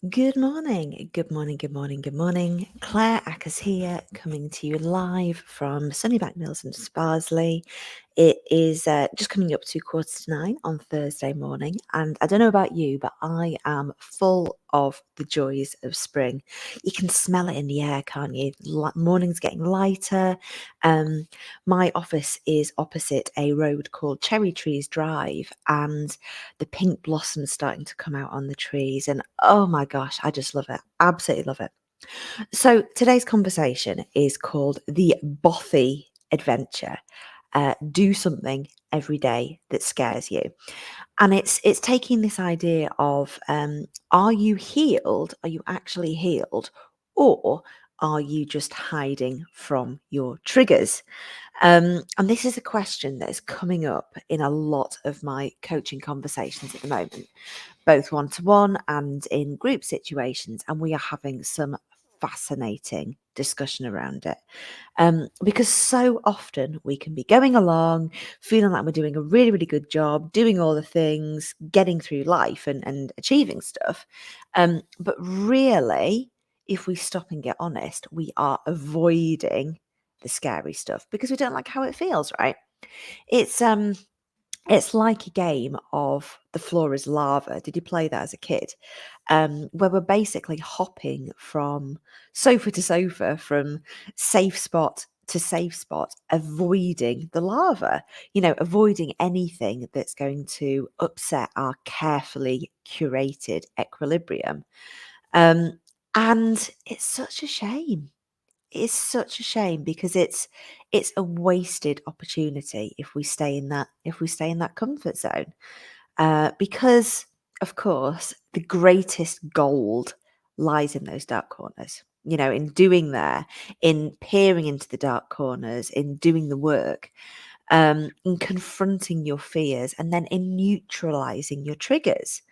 Good morning, good morning, good morning, good morning. Claire Ackers here, coming to you live from sunny Backmills and Sparsley. It is just coming up to 8:45 on Thursday morning, and I don't know about you, but I am full of the joys of spring. You can smell it in the air, can't you? Morning's getting lighter. My office is opposite a road called Cherry Trees Drive, and the pink blossoms starting to come out on the trees. And oh my gosh, I just love it. Absolutely love it. So today's conversation is called the Bothy Adventure. Do something every day that scares you. And it's taking this idea of are you healed? Are you actually healed? Or are you just hiding from your triggers? And this is a question that is coming up in a lot of my coaching conversations at the moment, both one-to-one and in group situations. And we are having some fascinating discussion around it. Because so often we can be going along, feeling like we're doing a really, really good job, doing all the things, getting through life and achieving stuff. But really, if we stop and get honest, we are avoiding the scary stuff because we don't like how it feels, right? It's it's like a game of the floor is lava. Did you play that as a kid? Where we're basically hopping from sofa to sofa, from safe spot to safe spot, avoiding the lava, avoiding anything that's going to upset our carefully curated equilibrium. Um, and it's such a shame. It's such a shame because it's a wasted opportunity if we stay in that comfort zone. Because of course the greatest gold lies in those dark corners. In doing there, in peering into the dark corners, in doing the work, in confronting your fears, and then in neutralising your triggers.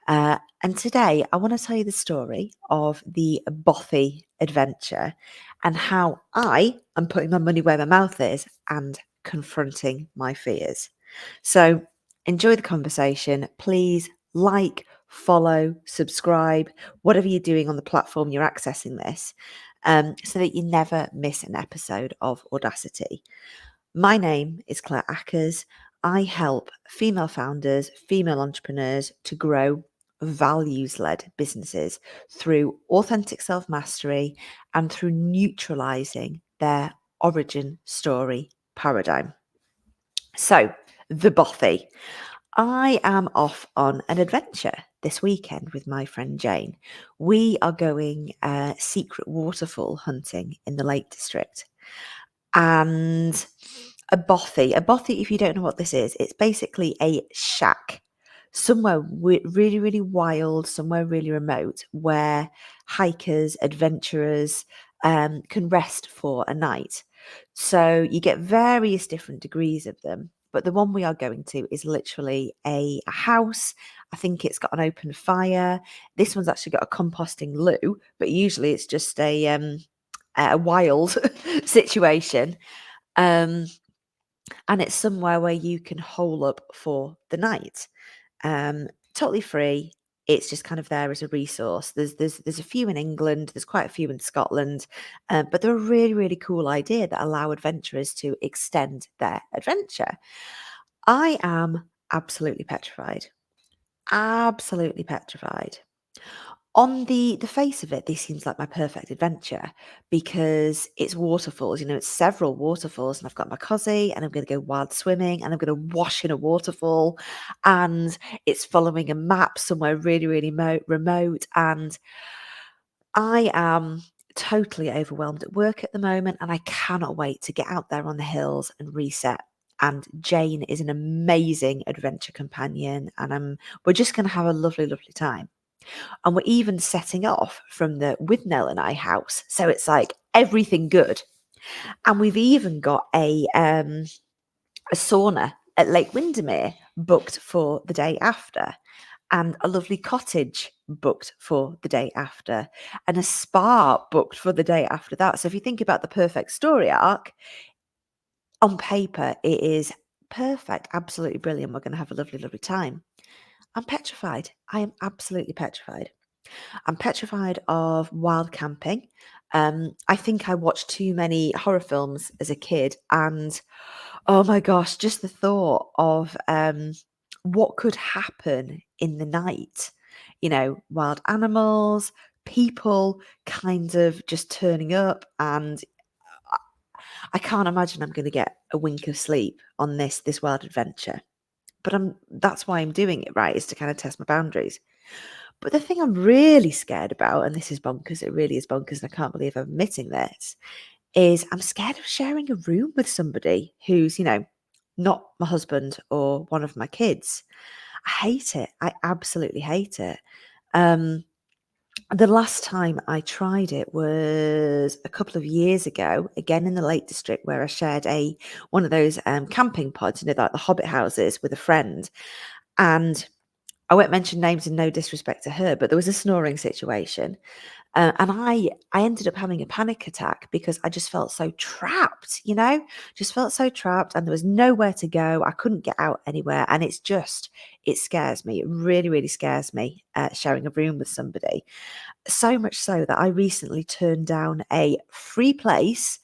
And today I want to tell you the story of the Bothy Adventure and how I am putting my money where my mouth is and confronting my fears. So enjoy the conversation. Please like, follow, subscribe, whatever you're doing on the platform you're accessing this, so that you never miss an episode of Audacity. My name is Claire Ackers. I help female founders, female entrepreneurs to grow values led businesses through authentic self mastery and through neutralizing their origin story paradigm. So, the Bothy. I am off on an adventure this weekend with my friend Jane. We are going secret waterfall hunting in the Lake District. And a bothy, if you don't know what this is, it's basically a shack somewhere really, really wild, somewhere really remote, where hikers, adventurers can rest for a night. So you get various different degrees of them. But the one we are going to is literally a house. I think it's got an open fire. This one's actually got a composting loo, but usually it's just a wild situation. Um, and it's somewhere where you can hole up for the night. Totally free. It's just kind of there as a resource. There's a few in England. There's quite a few in Scotland, but they're a really, really cool idea that allow adventurers to extend their adventure. I am absolutely petrified. Absolutely petrified. On the face of it, this seems like my perfect adventure because it's waterfalls, it's several waterfalls, and I've got my cozy, and I'm gonna go wild swimming, and I'm gonna wash in a waterfall, and it's following a map somewhere really, really remote, and I am totally overwhelmed at work at the moment, and I cannot wait to get out there on the hills and reset. And Jane is an amazing adventure companion, and we're just gonna have a lovely, lovely time. And we're even setting off from the Withnail and I house. So it's like everything good. And we've even got a sauna at Lake Windermere booked for the day after, and a lovely cottage booked for the day after, and a spa booked for the day after that. So if you think about the perfect story arc, on paper, it is perfect, absolutely brilliant. We're going to have a lovely, lovely time. I'm petrified. I am absolutely petrified. I'm petrified of wild camping. I think I watched too many horror films as a kid, and oh my gosh, just the thought of what could happen in the night. Wild animals, people kind of just turning up, and I can't imagine I'm going to get a wink of sleep on this wild adventure. But that's why I'm doing it, right? Is to kind of test my boundaries. But the thing I'm really scared about, and this is bonkers, it really is bonkers, and I can't believe I'm admitting this, is I'm scared of sharing a room with somebody who's, not my husband or one of my kids. I hate it. I absolutely hate it. Um, the last time I tried it was a couple of years ago, again in the Lake District, where I shared one of those camping pods, like the Hobbit houses, with a friend. And I won't mention names in no disrespect to her, but there was a snoring situation. And I ended up having a panic attack because I just felt so trapped, just felt so trapped, and there was nowhere to go. I couldn't get out anywhere. And it scares me. It really, really scares me sharing a room with somebody. So much so that I recently turned down a free place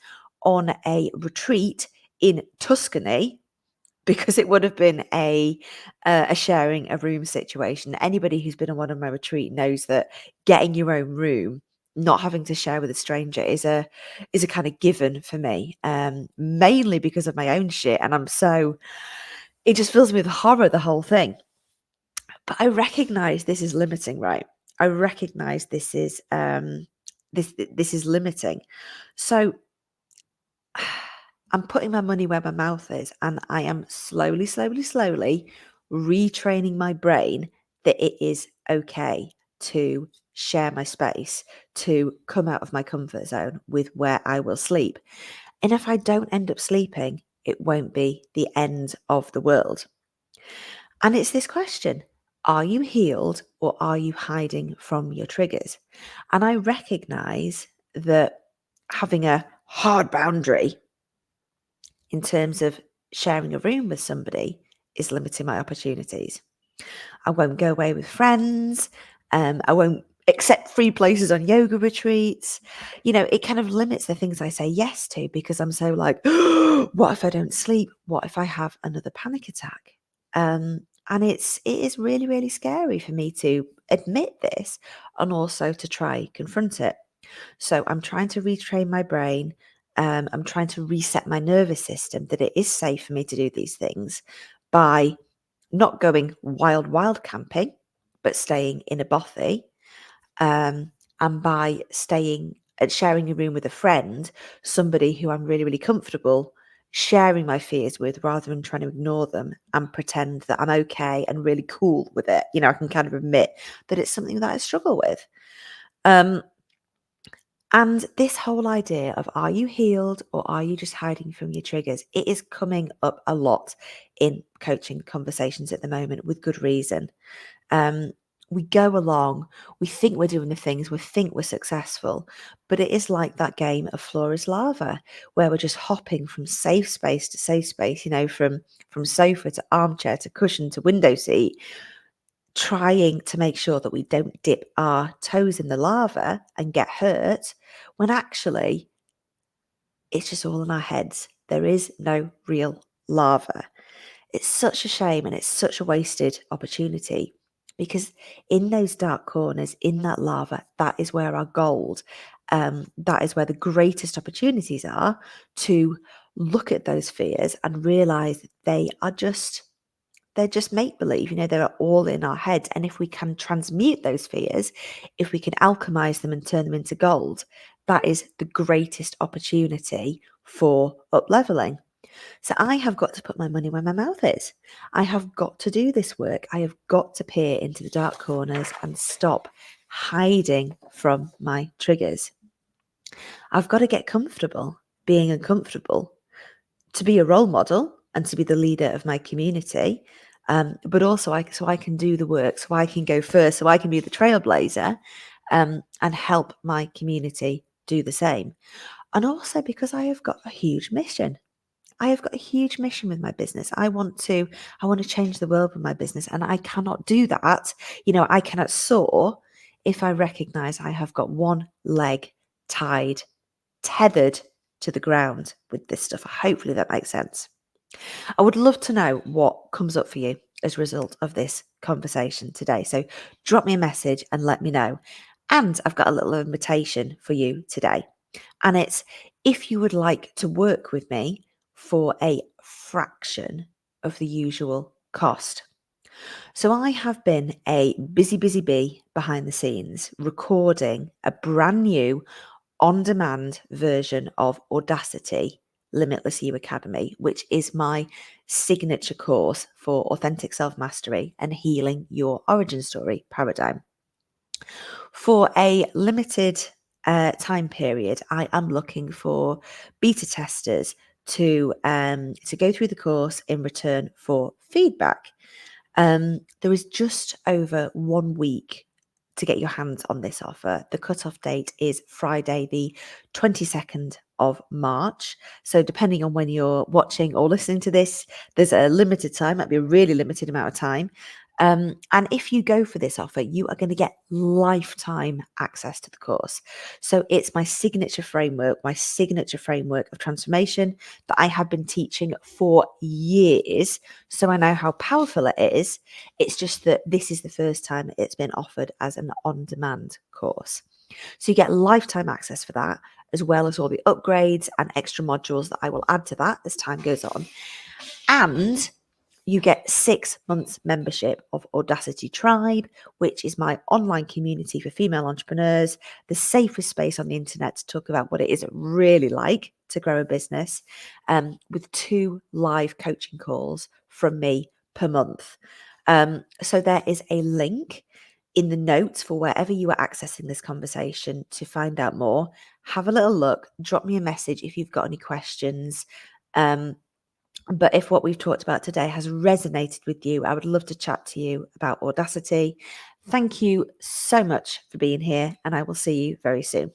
on a retreat in Tuscany because it would have been a sharing a room situation. Anybody who's been on one of my retreat knows that getting your own room, not having to share with a stranger, is a kind of given for me. Mainly because of my own shit, and it just fills me with horror, the whole thing. But I recognize this is limiting, right? I recognize this is limiting. So I'm putting my money where my mouth is, and I am slowly, slowly, slowly retraining my brain that it is okay to share my space, to come out of my comfort zone with where I will sleep. And if I don't end up sleeping, it won't be the end of the world. And it's this question: are you healed or are you hiding from your triggers? And I recognize that having a hard boundary in terms of sharing a room with somebody is limiting my opportunities. I won't go away with friends. I won't accept free places on yoga retreats. It kind of limits the things I say yes to because I'm so like, what if I don't sleep? What if I have another panic attack? And it is really, really scary for me to admit this and also to try confront it. So I'm trying to retrain my brain. I'm trying to reset my nervous system that it is safe for me to do these things by not going wild camping, but staying in a bothy, and by staying and sharing a room with a friend, somebody who I'm really, really comfortable sharing my fears with rather than trying to ignore them and pretend that I'm okay and really cool with it. I can kind of admit that it's something that I struggle with. Um, and this whole idea of are you healed or are you just hiding from your triggers? It is coming up a lot in coaching conversations at the moment with good reason. Um, we go along, we think we're doing the things, we think we're successful, but it is like that game of Floor is Lava, where we're just hopping from safe space to safe space, from sofa to armchair to cushion to window seat, trying to make sure that we don't dip our toes in the lava and get hurt, when actually it's just all in our heads. There is no real lava. It's such a shame and it's such a wasted opportunity because in those dark corners, in that lava, that is where our gold, that is where the greatest opportunities are to look at those fears and realize they're just make believe. They're all in our heads. And if we can transmute those fears, if we can alchemize them and turn them into gold, that is the greatest opportunity for up leveling. So I have got to put my money where my mouth is. I have got to do this work. I have got to peer into the dark corners and stop hiding from my triggers. I've got to get comfortable being uncomfortable to be a role model and to be the leader of my community. But also so I can do the work, so I can go first, so I can be the trailblazer, and help my community do the same. And also because I have got a huge mission. I have got a huge mission with my business. I want to change the world with my business, and I cannot do that. I cannot soar if I recognize I have got one leg tied, tethered to the ground with this stuff. Hopefully that makes sense. I would love to know what comes up for you as a result of this conversation today. So drop me a message and let me know. And I've got a little invitation for you today. And it's if you would like to work with me for a fraction of the usual cost. So I have been a busy bee behind the scenes recording a brand new on-demand version of Audacity, Limitless You Academy, which is my signature course for authentic self-mastery and healing your origin story paradigm. For a limited time period, I am looking for beta testers to go through the course in return for feedback. There is just over 1 week to get your hands on this offer. The cutoff date is Friday, the 22nd of March. So depending on when you're watching or listening to this, there's a limited time, might be a really limited amount of time. And if you go for this offer, you are going to get lifetime access to the course. So it's my signature framework of transformation that I have been teaching for years. So I know how powerful it is. It's just that this is the first time it's been offered as an on-demand course. So you get lifetime access for that, as well as all the upgrades and extra modules that I will add to that as time goes on. And you get 6 months membership of Audacity Tribe, which is my online community for female entrepreneurs, the safest space on the internet to talk about what it is really like to grow a business, with 2 live coaching calls from me per month. So there is a link in the notes for wherever you are accessing this conversation to find out more. Have a little look, drop me a message if you've got any questions. But if what we've talked about today has resonated with you, I would love to chat to you about Audacity. Thank you so much for being here, and I will see you very soon.